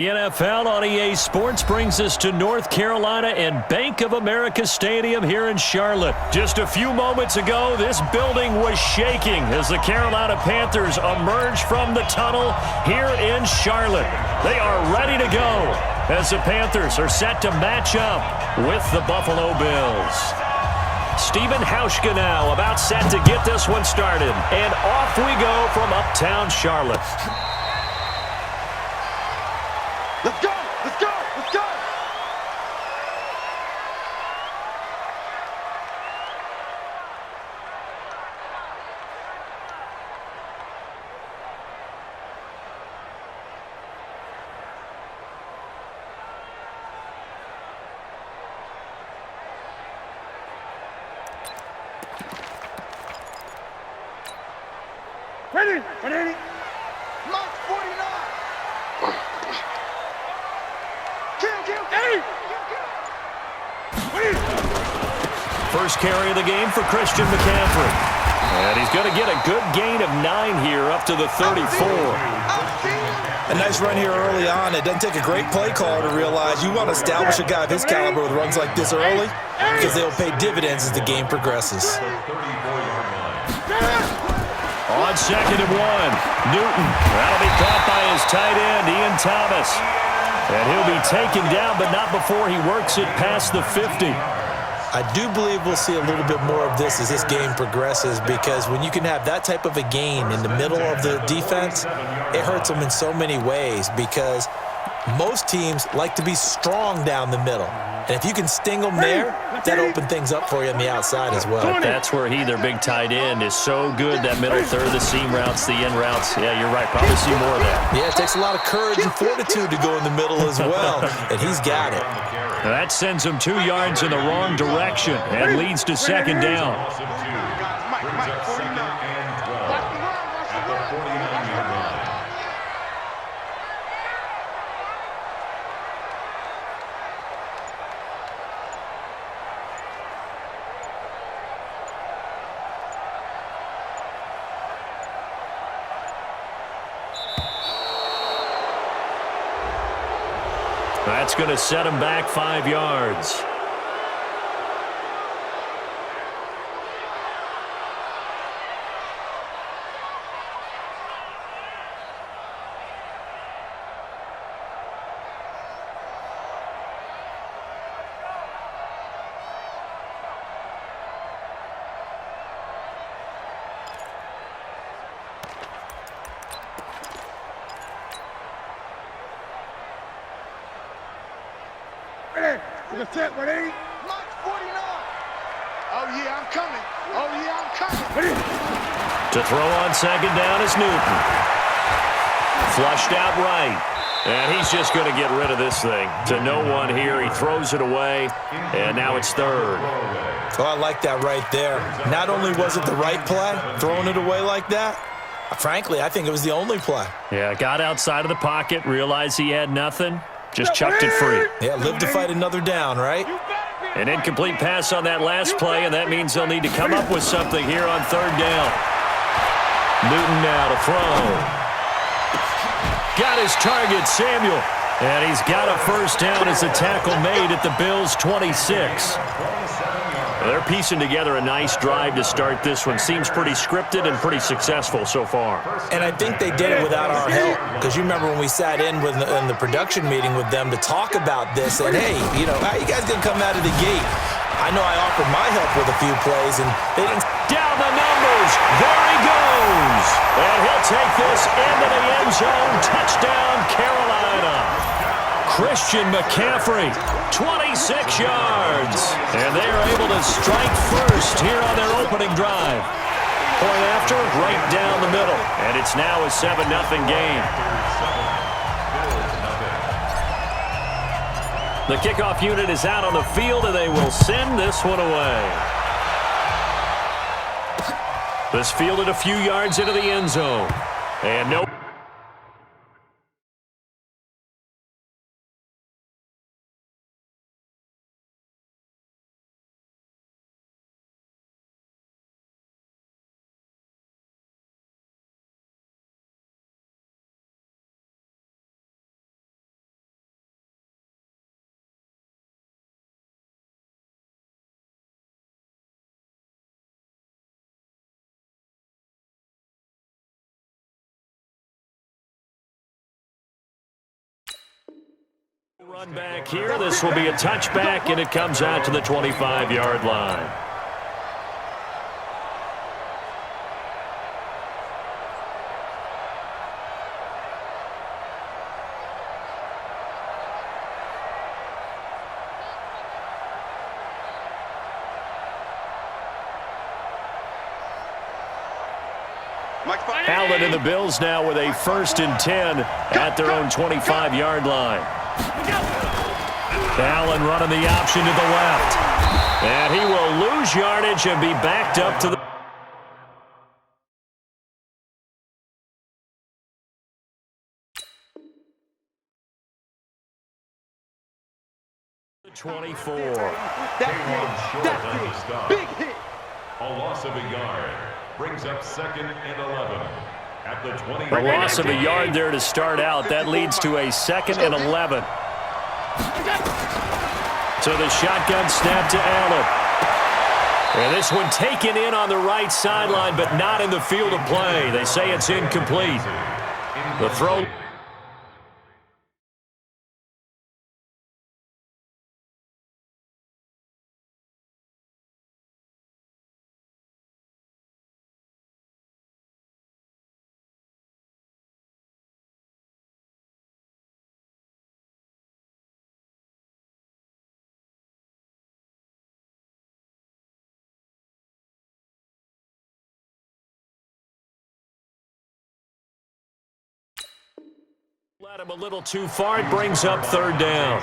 The NFL on EA Sports brings us to North Carolina and Bank of America Stadium here in Charlotte. Just a few moments ago, this building was shaking as the Carolina Panthers emerged from the tunnel here in Charlotte. They are ready to go as the Panthers are set to match up with the Buffalo Bills. Stephen Hauschka now about set to get this one started. And off we go from uptown Charlotte. Let's go! Let's go! Let's go! Ready! Ready! Mark 49! First carry of the game for Christian McCaffrey. And he's going to get a good gain of 9 here up to the 34. A nice run here early on. It doesn't take a great play caller to realize you want to establish a guy of his caliber with runs like this early because they'll pay dividends as the game progresses. On 2nd and 1, Newton. That'll be caught by his tight end, Ian Thomas. And he'll be taken down, but not before he works it past the 50. I do believe we'll see a little bit more of this as this game progresses because when you can have that type of a gain in the middle of the defense, it hurts them in so many ways because most teams like to be strong down the middle. And if you can sting them there, that opens things up for you on the outside as well. But that's where their big tight end, is so good, that middle third, the seam routes, the in routes. Yeah, you're right. Probably see more of that. Yeah, it takes a lot of courage and fortitude to go in the middle as well, and he's got it. Now that sends him 2 yards in the wrong direction and leads to 2nd down. That's going to set him back 5 yards. Ready? Mark 49! Oh, yeah, I'm coming. Oh, yeah, I'm coming. Ready? To throw on 2nd down is Newton. Flushed out right. And he's just going to get rid of this thing. To no one here. He throws it away. And now it's 3rd. Oh, I like that right there. Not only was it the right play, throwing it away like that, frankly, I think it was the only play. Yeah, got outside of the pocket, realized he had nothing. Just chucked it free. Yeah, live to fight another down, right? An incomplete pass on that last play, and that means they'll need to come up with something here on 3rd down. Newton now to throw. Got his target, Samuel. And he's got a 1st down as the tackle made at the Bills' 26. They're piecing together a nice drive to start this one. Seems pretty scripted and pretty successful so far. And I think they did it without our help. Because you remember when we sat in the production meeting with them to talk about this. And, hey, you know, how you guys going to come out of the gate? I know I offered my help with a few plays, and they didn't. Down the numbers. There he goes. And he'll take this into the end zone. Touchdown, Carolina. Christian McCaffrey, 26 yards. And they are able to strike first here on their opening drive. Point after, right down the middle. And it's now a 7-0 game. The kickoff unit is out on the field, and they will send this one away. This fielded a few yards into the end zone. And no Run back here. This will be a touchback, and it comes out to the 25-yard line. Allen and the Bills now with a 1st and 10 at their own 25-yard line. Allen running the option to the left. And he will lose yardage and be backed up to the 24. Big hit. A loss of a yard brings up 2nd and 11 at the 20. A loss of a yard there to start out. That leads to a 2nd and 11. So the shotgun snap to Allen. And this one taken in on the right sideline, but not in the field of play. They say it's incomplete. The throw. Let him a little too far. It brings up 3rd down.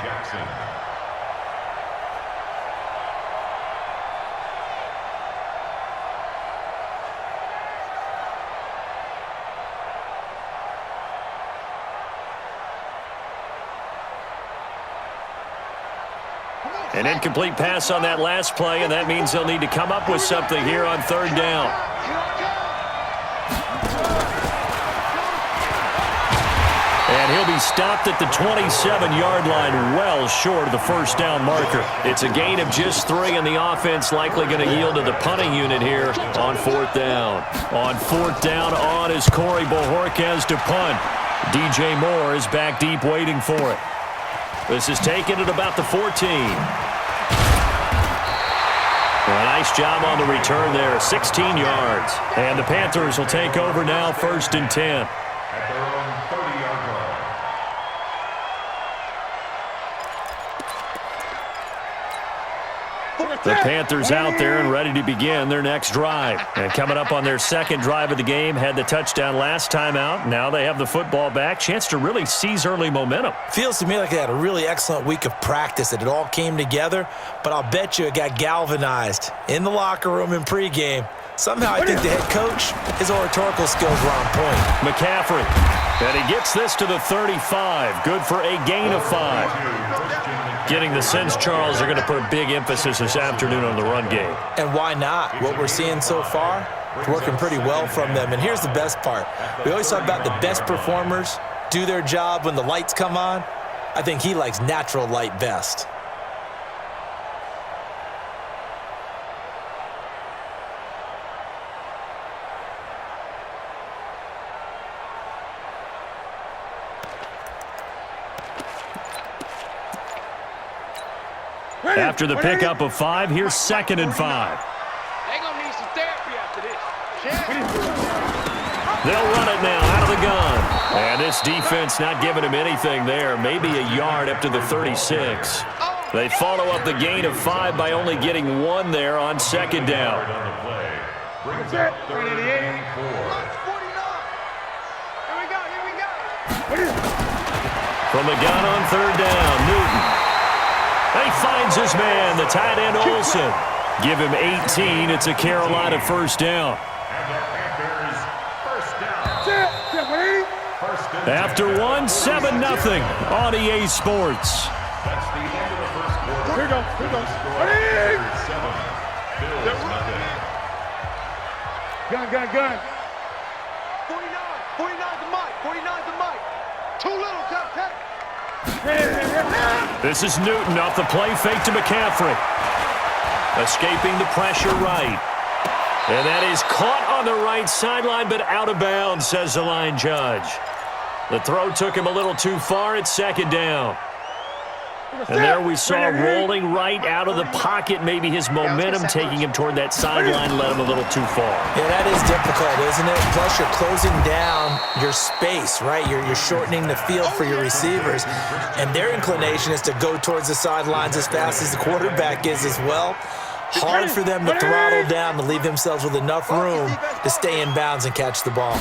An incomplete pass on that last play, and that means they'll need to come up with something here on 3rd down. And he'll be stopped at the 27-yard line, well short of the 1st down marker. It's a gain of just 3, and the offense likely going to yield to the punting unit here on 4th down. On 4th down, on is Corey Bojorquez to punt. DJ Moore is back deep waiting for it. This is taken at about the 14. A nice job on the return there, 16 yards. And the Panthers will take over now, 1st and 10. At their own 30-yard line. The Panthers out there and ready to begin their next drive. And coming up on their 2nd drive of the game, had the touchdown last time out. Now they have the football back. Chance to really seize early momentum. Feels to me like they had a really excellent week of practice, that it all came together, but I'll bet you it got galvanized in the locker room in pregame. Somehow I think the head coach, his oratorical skills were on point. McCaffrey. And he gets this to the 35. Good for a gain of 5. Getting the sense, Charles, they're going to put a big emphasis this afternoon on the run game. And why not? What we're seeing so far, it's working pretty well from them. And here's the best part. We always talk about the best performers do their job when the lights come on. I think he likes natural light best. After the pickup of 5, here's 2nd and 5. They're going to need some therapy after this. They'll run it now out of the gun. And this defense not giving him anything there. Maybe a yard up to the 36. They follow up the gain of 5 by only getting 1 there on 2nd down. Brings up 3rd and 4. From the gun on 3rd down, Newton. He finds his man, the tight end Olsen. Give him 18. It's a Carolina 1st down. After 1, 7-0 on EA Sports. That's the end of the 1st quarter. Here goes. Gun. 49 to Mike. Too little, tap. This is Newton off the play fake to McCaffrey. Escaping the pressure right. And that is caught on the right sideline, but out of bounds, says the line judge. The throw took him a little too far. It's 2nd down. And there we saw rolling right out of the pocket. Maybe his momentum taking him toward that sideline led him a little too far. Yeah, that is difficult, isn't it? Plus, you're closing down your space, right? You're shortening the field for your receivers. And their inclination is to go towards the sidelines as fast as the quarterback is as well. Hard for them to throttle down to leave themselves with enough room to stay in bounds and catch the ball.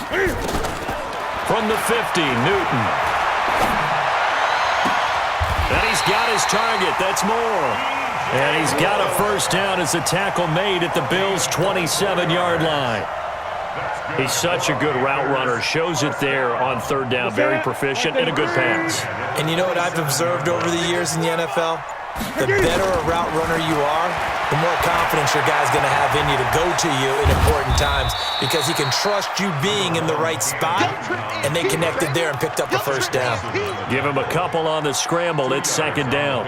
From the 50, Newton. And he's got his target. That's more. And he's got a first down as the tackle made at the Bills' 27-yard line. He's such a good route runner. Shows it there on third down. Very proficient and a good pass. And you know what I've observed over the years in the NFL? The better a route runner you are, the more confidence your guy's going to have in you to go to you in important times because he can trust you being in the right spot, and they connected there and picked up a first down. Give him a couple on the scramble. It's second down.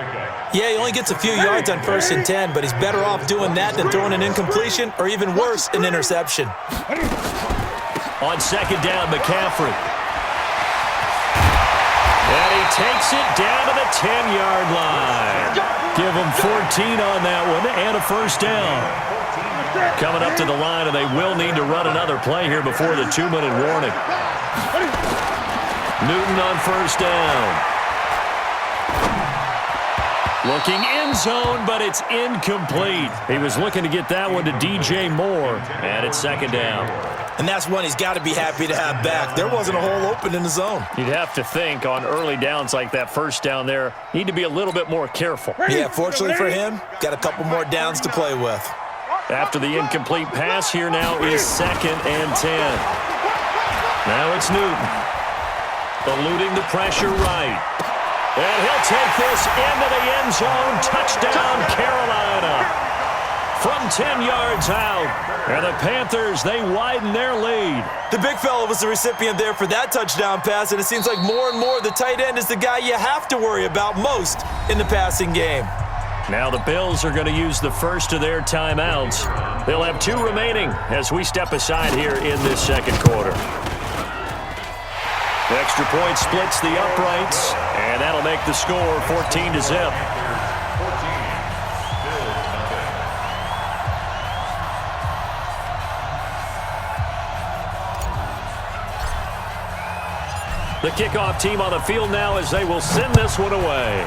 Yeah, he only gets a few yards on 1st and 10, but he's better off doing that than throwing an incompletion or even worse, an interception. On second down, McCaffrey. And he takes it down to the 10-yard line. Give him 14 on that one and a first down. Coming up to the line, and they will need to run another play here before the 2-minute warning. Newton on first down. Looking end zone, but it's incomplete. He was looking to get that one to DJ Moore, and it's second down. And that's one he's got to be happy to have back. There wasn't a hole open in the zone. You'd have to think on early downs like that first down there, need to be a little bit more careful. Yeah, fortunately for him, got a couple more downs to play with. After the incomplete pass, here now is second and 10. Now it's Newton. Eluding the pressure right. And he'll take this into the end zone. Touchdown, Carolina. From 10 yards out. And the Panthers, they widen their lead. The big fella was the recipient there for that touchdown pass, and it seems like more and more the tight end is the guy you have to worry about most in the passing game. Now the Bills are going to use the first of their timeouts. They'll have 2 remaining as we step aside here in this second quarter. The extra point splits the uprights, and that'll make the score 14-0. The kickoff team on the field now as they will send this one away.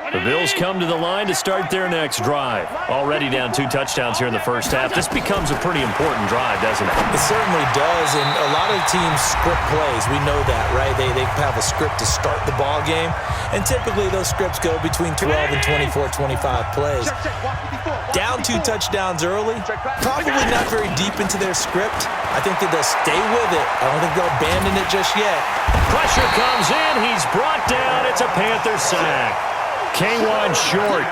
The Bills come to the line to start their next drive. Already down 2 touchdowns here in the first half. This becomes a pretty important drive, doesn't it? It certainly does, and a lot of teams script plays. We know that, right? They have a script to start the ball game, and typically those scripts go between 12 and 24, 25 plays. Down 2 touchdowns early, probably not very deep into their script. I think that they'll stay with it. I don't think they'll abandon it just yet. Pressure comes in. He's brought down. It's a Panther sack. K1 short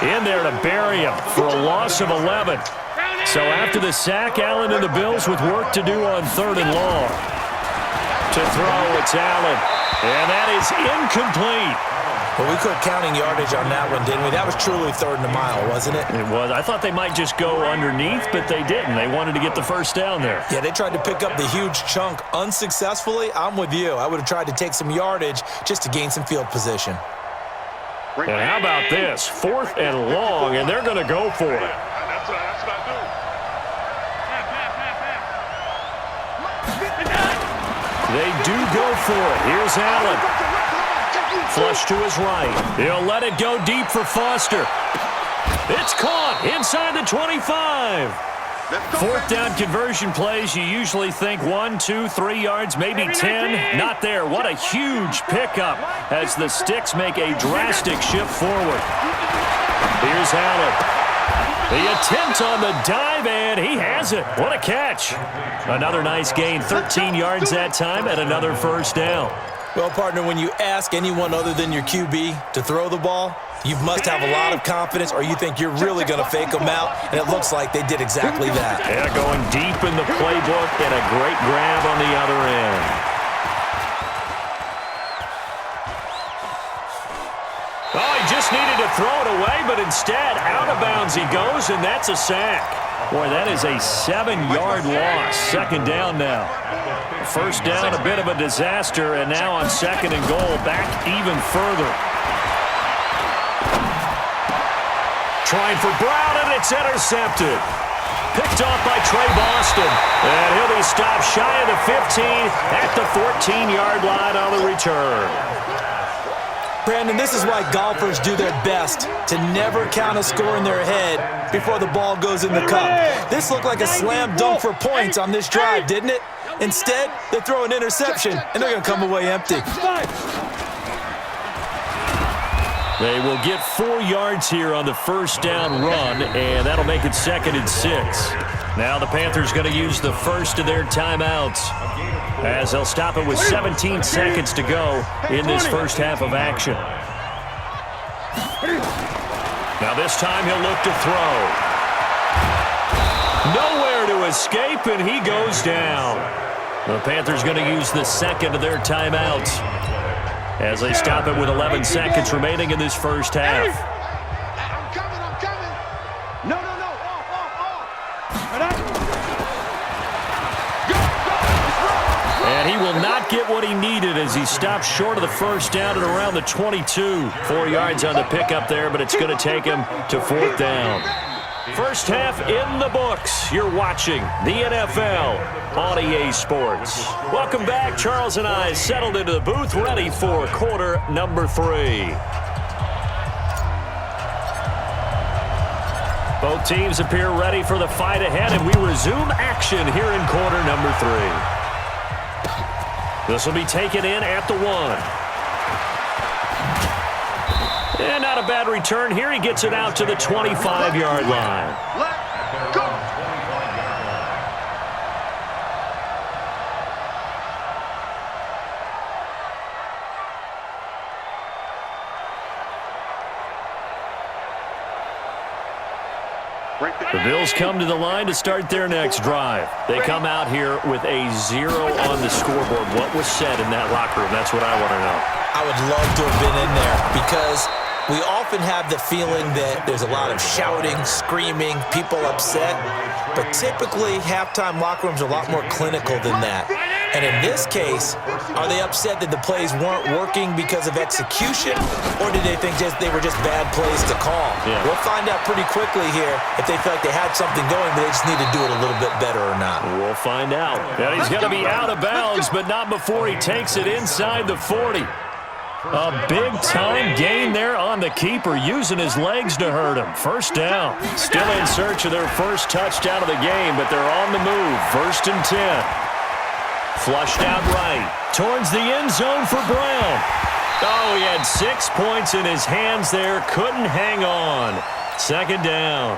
in there to bury him for a loss of 11. So after the sack, Allen and the Bills with work to do on 3rd and long. To throw, it's Allen. And that is incomplete. Well, we quit counting yardage on that one, didn't we? That was truly 3rd and a mile, wasn't it? It was. I thought they might just go underneath, but they didn't. They wanted to get the first down there. Yeah, they tried to pick up the huge chunk unsuccessfully. I'm with you. I would have tried to take some yardage just to gain some field position. And how about this? 4th and long, and they're going to go for it. That's what I do. They do go for it. Here's Allen. Flush to his right. He'll let it go deep for Foster. It's caught inside the 25. 4th down conversion plays, you usually think 1, 2, 3 yards, maybe 10. Not there. What a huge pickup as the Sticks make a drastic shift forward. Here's Allen. The attempt on the dive, and he has it. What a catch. Another nice gain, 13 yards that time, and another first down. Well, partner, when you ask anyone other than your QB to throw the ball, you must have a lot of confidence, or you think you're really going to fake them out, and it looks like they did exactly that. Yeah, going deep in the playbook, and a great grab on the other end. Oh, he just just needed to throw it away, but instead, out of bounds he goes, and that's a sack. Boy, that is a 7-yard loss. Second down now. First down, a bit of a disaster, and now on second and goal, back even further. Trying for Brown, and it's intercepted. Picked off by Trey Boston. And he'll be stopped shy of the 15 at the 14-yard line on the return. Brandon, this is why golfers do their best to never count a score in their head before the ball goes in the cup. This looked like a slam dunk for points on this drive, didn't it? Instead, they throw an interception, and they're going to come away empty. They will get 4 yards here on the first down run, and that'll make it 2nd and 6. Now the Panthers going to use the first of their timeouts as they'll stop it with 17 seconds to go in this first half of action. Now this time he'll look to throw. Nowhere to escape, and he goes down. The Panthers going to use the second of their timeouts as they stop it with 11 seconds remaining in this first half. I'm coming. No. And he will not get what he needed as he stops short of the first down at around the 22. 4 yards on the pickup there, but it's going to take him to 4th down. First half in the books. You're watching the NFL on EA Sports. Welcome back. Charles and I settled into the booth, ready for quarter number 3. Both teams appear ready for the fight ahead, and we resume action here in quarter number 3. This will be taken in at the 1. And not a bad return here. He gets it out to the 25-yard line. Let go. The Bills come to the line to start their next drive. They come out here with a 0 on the scoreboard. What was said in that locker room? That's what I want to know. I would love to have been in there because we often have the feeling that there's a lot of shouting, screaming, people upset. But typically, halftime locker rooms are a lot more clinical than that. And in this case, are they upset that the plays weren't working because of execution, or did they think they were just bad plays to call? Yeah. We'll find out pretty quickly here if they feel like they had something going, but they just need to do it a little bit better or not. We'll find out. And he's going to be out of bounds, but not before he takes it inside the 40. A big-time gain there on the keeper, using his legs to hurt him. First down. Still in search of their first touchdown of the game, but they're on the move. 1st and 10. Flushed out right. Towards the end zone for Brown. Oh, he had 6 points in his hands there. Couldn't hang on. 2nd down.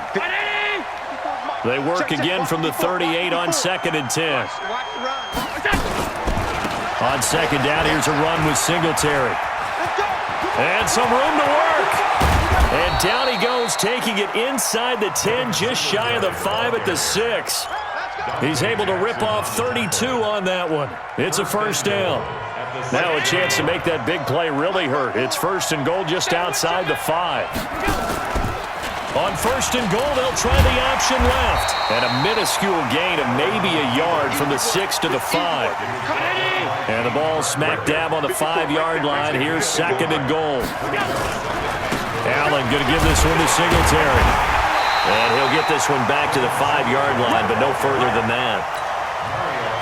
They work again from the 38 on 2nd and 10. On 2nd down, here's a run with Singletary. And some room to work. And down he goes, taking it inside the 10, just shy of the 5 at the 6. He's able to rip off 32 on that one. It's a first down. Now a chance to make that big play really hurt. It's 1st and goal just outside the 5. On 1st and goal, they'll try the option left. And a minuscule gain of maybe a yard from the 6 to the 5. And the ball smack dab on the 5-yard line. Here's 2nd and goal. Allen going to give this one to Singletary. And he'll get this one back to the 5-yard line, but no further than that.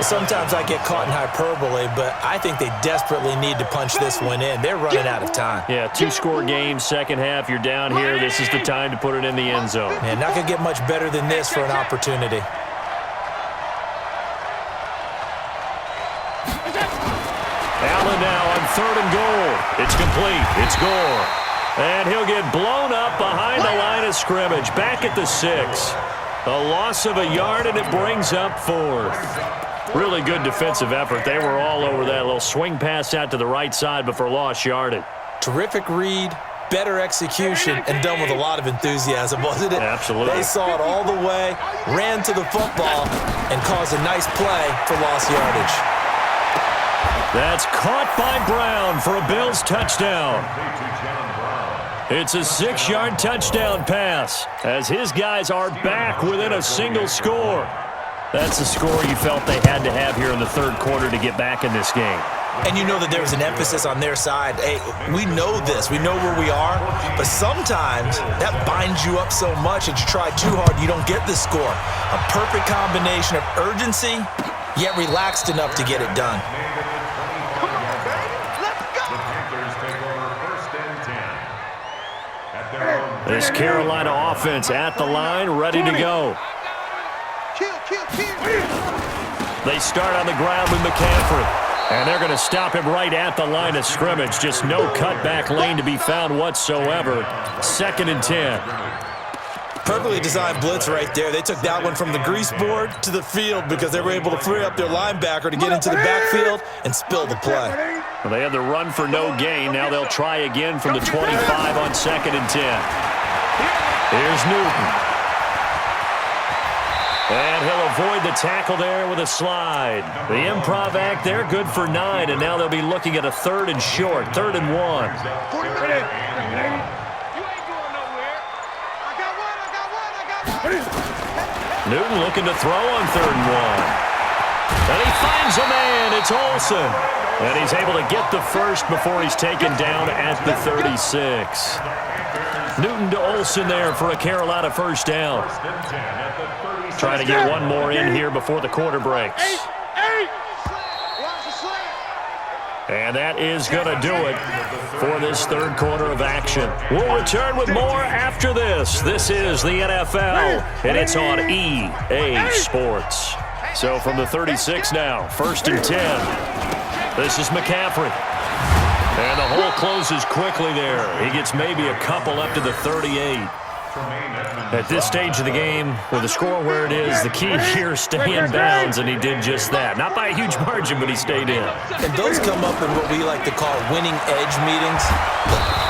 Sometimes I get caught in hyperbole, but I think they desperately need to punch this one in. They're running out of time. Yeah, 2-score game, second half. You're down here. This is the time to put it in the end zone. Man, not going to get much better than this for an opportunity. Allen now on 3rd and goal. It's complete. It's Gore. And he'll get blown up behind the line of scrimmage. Back at the 6. A loss of a yard, and it brings up 4th. Really good defensive effort. They were all over that little swing pass out to the right side before lost yardage. Terrific read, better execution, and done with a lot of enthusiasm, wasn't it? Absolutely. They saw it all the way, ran to the football, and caused a nice play for lost yardage. That's caught by Brown for a Bills touchdown. It's a 6-yard touchdown pass as his guys are back within a single score. That's the score you felt they had to have here in the third quarter to get back in this game. And you know that there was an emphasis on their side. Hey, we know this. We know where we are. But sometimes that binds you up so much that you try too hard, you don't get the score. A perfect combination of urgency, yet relaxed enough to get it done. Come on, baby. Let's go. The Panthers take over 1st and 10. At their own This Carolina offense at the line, ready to go. Kill. They start on the ground with McCaffrey. And they're going to stop him right at the line of scrimmage. Just no cutback lane to be found whatsoever. 2nd and 10. Perfectly designed blitz right there. They took that one from the grease board to the field because they were able to free up their linebacker to get into the backfield and spill the play. Well, they had the run for no gain. Now they'll try again from the 25 on 2nd and 10. Here's Newton. And he'll avoid the tackle there with a slide. The improv act there, good for 9, and now they'll be looking at a 3rd and short, 3rd and 1. 40 minutes. You ain't going nowhere. I got one. Newton looking to throw on 3rd and 1. And he finds a man. It's Olsen. And he's able to get the first before he's taken down at the 36. Newton to Olsen there for a Carolina first down. Trying to get one more in here before the quarter breaks. And that is going to do it for this third quarter of action. We'll return with more after this. This is the NFL, and it's on EA Sports. So from the 36 now, 1st and 10. This is McCaffrey. And the hole closes quickly there. He gets maybe a couple up to the 38. At this stage of the game, with the score where it is, the key here is stay in bounds, and he did just that. Not by a huge margin, but he stayed in. And those come up in what we like to call winning edge meetings.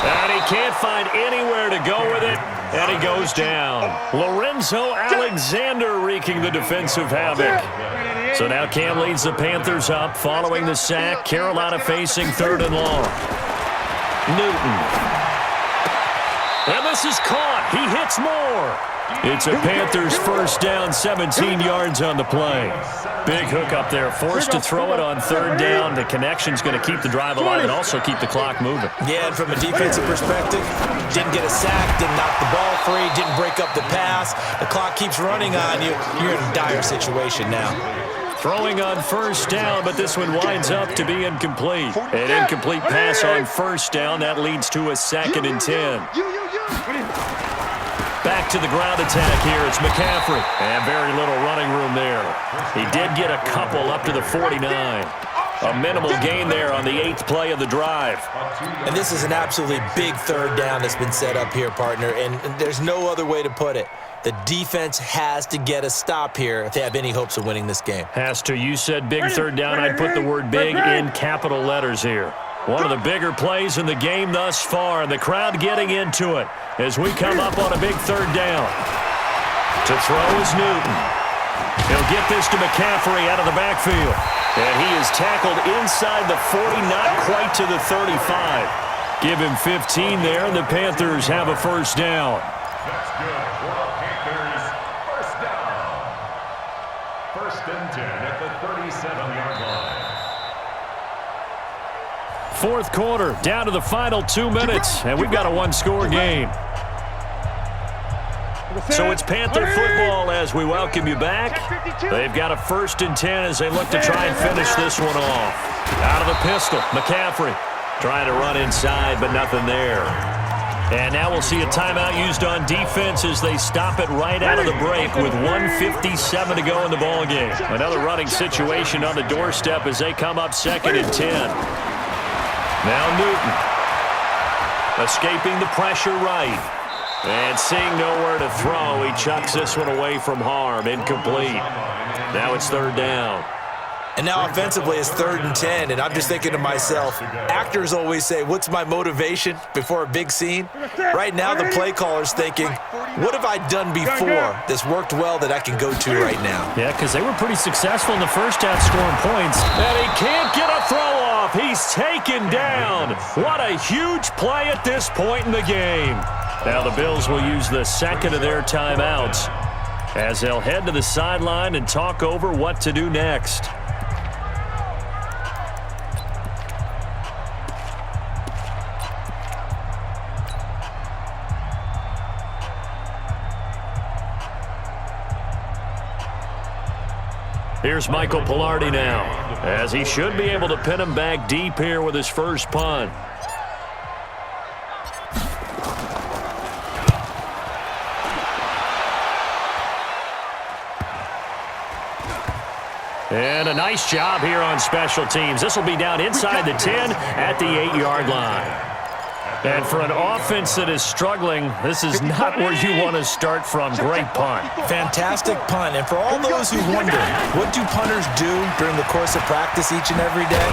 And he can't find anywhere to go with it, and he goes down. Lorenzo Alexander wreaking the defensive havoc. So now Cam leads the Panthers up following the sack. Carolina facing 3rd and long. Newton. And this is caught. He hits more. It's a Panthers first down, 17 yards on the play. Big hook up there. Forced to throw it on 3rd down. The connection's going to keep the drive alive and also keep the clock moving. Yeah, and from a defensive perspective, didn't get a sack, didn't knock the ball free, didn't break up the pass. The clock keeps running on you. You're in a dire situation now. Throwing on 1st down, but this one winds up to be incomplete. An incomplete pass on 1st down. That leads to a 2nd and 10. Back to the ground attack here. It's McCaffrey. And very little running room there. He did get a couple up to the 49. A minimal gain there on the 8th play of the drive. And this is an absolutely big 3rd down that's been set up here, partner, and there's no other way to put it. The defense has to get a stop here if they have any hopes of winning this game. Has to. You said big 3rd down. I'd put the word big in capital letters here. One of the bigger plays in the game thus far, and the crowd getting into it as we come up on a big 3rd down. To throw is Newton. He'll get this to McCaffrey out of the backfield. And he is tackled inside the 40, not quite to the 35. Give him 15 there, and the Panthers have a first down. That's good for the Panthers. First down. 1st and 10 at the 37-yard line. 4th quarter, down to the final 2 minutes, and we've got a one-score game. So it's Panther football as we welcome you back. They've got a 1st and 10 as they look to try and finish this one off. Out of the pistol, McCaffrey trying to run inside, but nothing there. And now we'll see a timeout used on defense as they stop it right out of the break with 1:57 to go in the ballgame. Another running situation on the doorstep as they come up 2nd and 10. Now Newton escaping the pressure right. And seeing nowhere to throw, he chucks this one away from harm. Incomplete. Now it's 3rd down. And now offensively, it's 3rd and 10, and I'm just thinking to myself, actors always say, what's my motivation before a big scene? Right now, the play caller's thinking, what have I done before that's worked well that I can go to right now? Yeah, because they were pretty successful in the first half scoring points. And he can't get a throw off. He's taken down. What a huge play at this point in the game. Now the Bills will use the second of their timeouts as they'll head to the sideline and talk over what to do next. Here's Michael Pilardi now, as he should be able to pin him back deep here with his first punt. And a nice job here on special teams. This will be down inside the 10 at the 8-yard line. And for an offense that is struggling, this is not where you want to start from. Great punt. Fantastic punt. And for all those who wonder, what do punters do during the course of practice each and every day?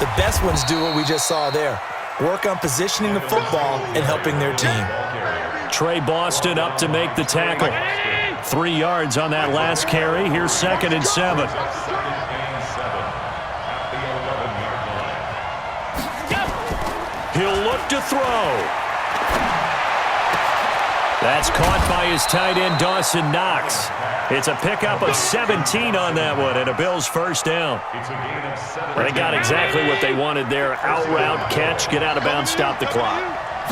The best ones do what we just saw there. Work on positioning the football and helping their team. Trey Boston up to make the tackle. 3 yards on that last carry. Here's 2nd and 7. He'll look to throw. That's caught by his tight end, Dawson Knox. It's a pickup of 17 on that one and a Bills first down. They got exactly what they wanted there. Out route, catch, get out of bounds, stop the clock.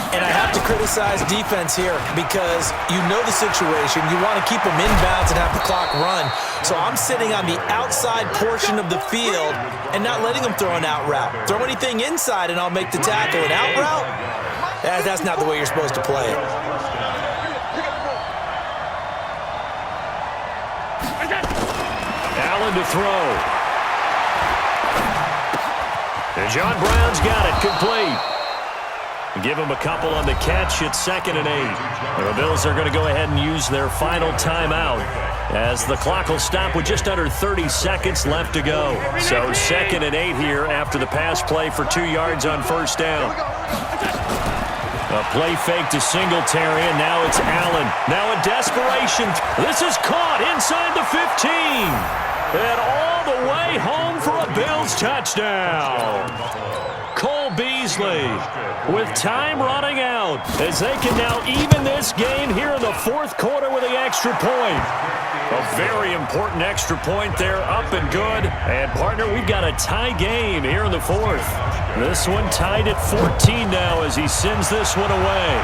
And I have to criticize defense here because you know the situation. You want to keep them inbounds and have the clock run. So I'm sitting on the outside portion of the field and not letting them throw an out route. Throw anything inside and I'll make the tackle. An out route? That's not the way you're supposed to play it. Allen to throw. And John Brown's got it complete. Give him a couple on the catch. It's 2nd and 8. The Bills are going to go ahead and use their final timeout as the clock will stop with just under 30 seconds left to go. So 2nd and 8 here after the pass play for 2 yards on first down. A play fake to Singletary, and now it's Allen. Now in desperation. This is caught inside the 15. And all the way home for a Bills touchdown. Cole Beasley with time running out as they can now even this game here in the 4th quarter with the extra point. A very important extra point there, up and good. And, partner, we've got a tie game here in the 4th. This one tied at 14 now as he sends this one away.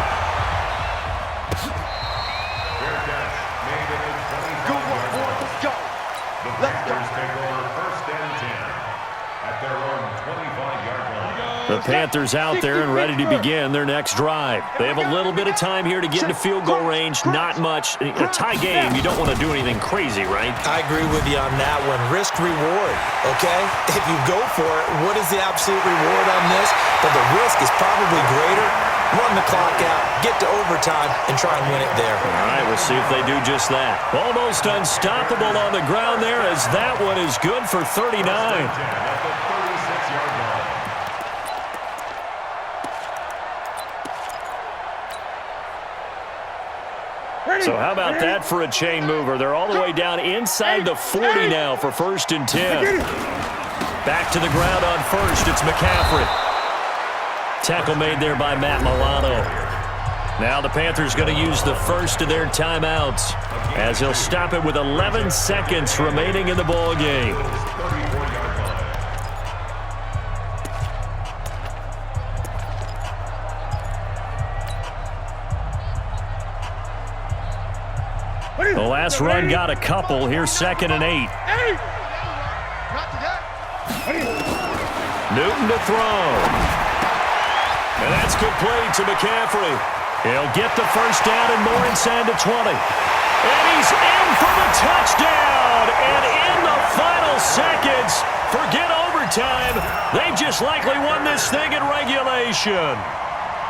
The Panthers out there and ready to begin their next drive. They have a little bit of time here to get into field goal range. Not much. A tie game, you don't want to do anything crazy, right? I agree with you on that one. Risk reward, okay? If you go for it, what is the absolute reward on this? But the risk is probably greater. Run the clock out, get to overtime, and try and win it there. All right, we'll see if they do just that. Almost unstoppable on the ground there as that one is good for 39. So how about that for a chain mover? They're all the way down inside the 40 now for 1st and 10. Back to the ground on first. It's McCaffrey. Tackle made there by Matt Milano. Now the Panthers going to use the first of their timeouts as he'll stop it with 11 seconds remaining in the ball game. The last run got a couple. Here's 2nd and 8. Newton to throw. And that's complete to McCaffrey. He'll get the first down and more inside the 20. And he's in for the touchdown. And in the final seconds, forget overtime. They've just likely won this thing in regulation.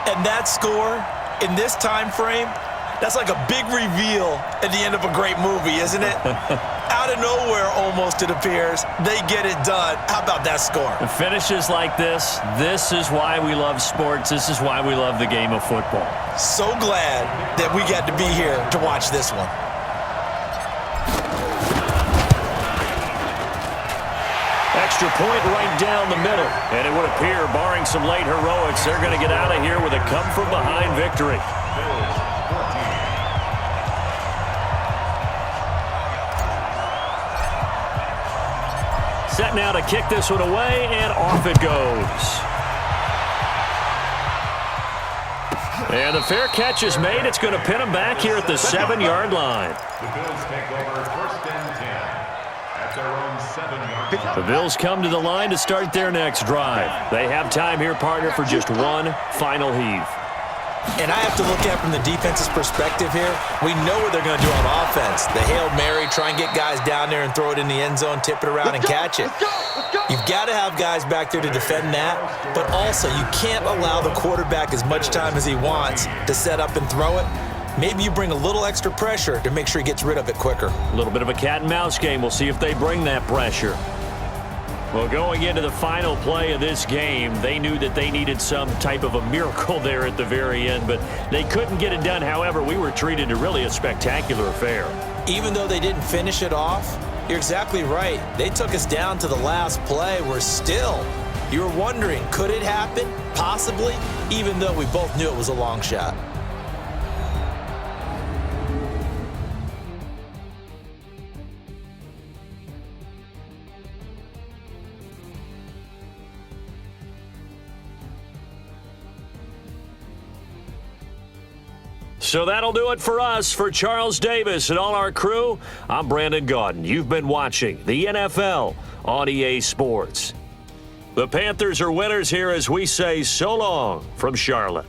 And that score in this time frame, That's like a big reveal at the end of a great movie, isn't it? Out of nowhere, almost, it appears. They get it done. How about that score? Finishes like this is why we love sports. This is why we love the game of football. So glad that we got to be here to watch this one. Extra point right down the middle. And it would appear, barring some late heroics, they're going to get out of here with a come-from-behind victory. Set now to kick this one away, and off it goes. And the fair catch is made. It's going to pin him back here at the 7-yard line. The Bills take over 1st and 10 at their own 7-yard line. The Bills come to the line to start their next drive. They have time here, partner, for just one final heave. And I have to look at it from the defense's perspective here. We know what they're going to do on offense. The Hail Mary, try and get guys down there and throw it in the end zone, tip it around and catch it. You've got to have guys back there to defend that, but also you can't allow the quarterback as much time as he wants to set up and throw it. Maybe you bring a little extra pressure to make sure he gets rid of it quicker. A little bit of a cat and mouse game. We'll see if they bring that pressure. Well, going into the final play of this game, they knew that they needed some type of a miracle there at the very end, but they couldn't get it done. However, we were treated to really a spectacular affair. Even though they didn't finish it off, you're exactly right. They took us down to the last play. We're still, you were wondering, could it happen? Possibly, even though we both knew it was a long shot. So that'll do it for us. For Charles Davis and all our crew, I'm Brandon Gaudin. You've been watching the NFL on EA Sports. The Panthers are winners here as we say so long from Charlotte.